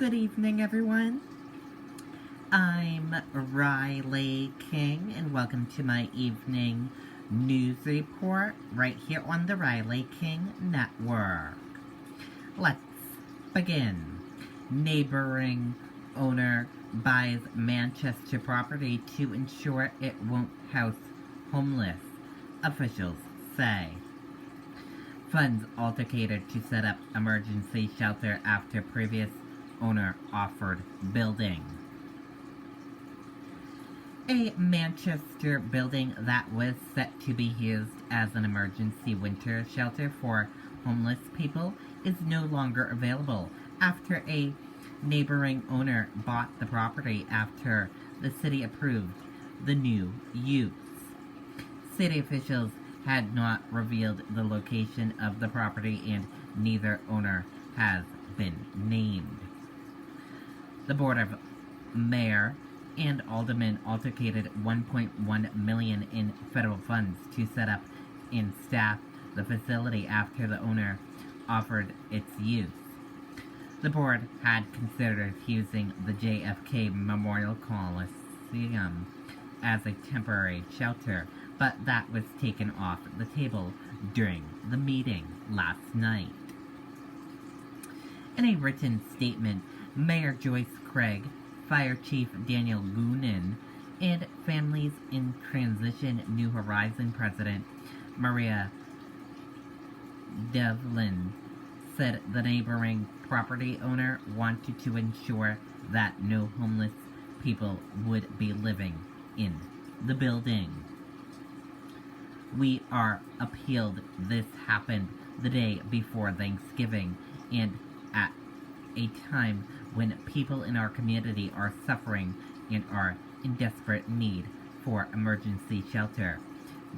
Good evening, everyone. I'm Riley King, and welcome to my evening news report right here on the Riley King Network. Let's begin. Neighboring owner buys Manchester property to ensure it won't house homeless, officials say. Funds allocated to set up emergency shelter after previous owner offered building. A Manchester building that was set to be used as an emergency winter shelter for homeless people is no longer available after a neighboring owner bought the property after the city approved the new use. City officials had not revealed the location of the property and neither owner has been named. The Board of Mayor and Aldermen allocated $1.1 million in federal funds to set up and staff the facility after the owner offered its use. The board had considered using the JFK Memorial Coliseum as a temporary shelter, but that was taken off the table during the meeting last night. In a written statement, Mayor Joyce Craig, Fire Chief Daniel Goonan, and Families in Transition New Horizon President Maria Devlin said the neighboring property owner wanted to ensure that no homeless people would be living in the building. We are appealed. This happened the day before Thanksgiving and at a time when people in our community are suffering and are in desperate need for emergency shelter,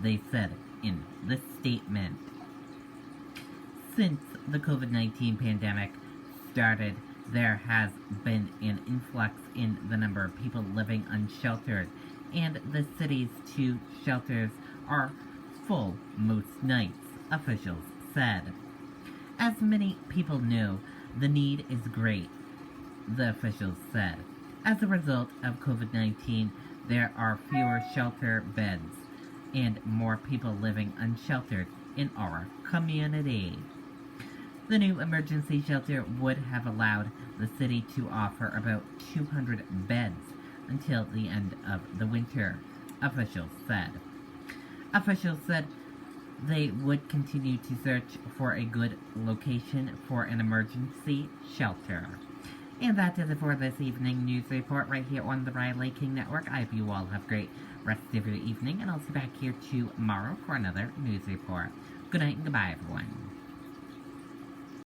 they said in the statement. Since the COVID-19 pandemic started, there has been an influx in the number of people living unsheltered, and the city's 2 shelters are full most nights, officials said. As many people know, the need is great, the officials said. As a result of COVID-19, there are fewer shelter beds and more people living unsheltered in our community. The new emergency shelter would have allowed the city to offer about 200 beds until the end of the winter, officials said. Officials said they would continue to search for a good location for an emergency shelter. And that is it for this evening news report right here on the Riley King Network. I hope you all have a great rest of your evening, and I'll see you back here tomorrow for another news report. Good night and goodbye, everyone.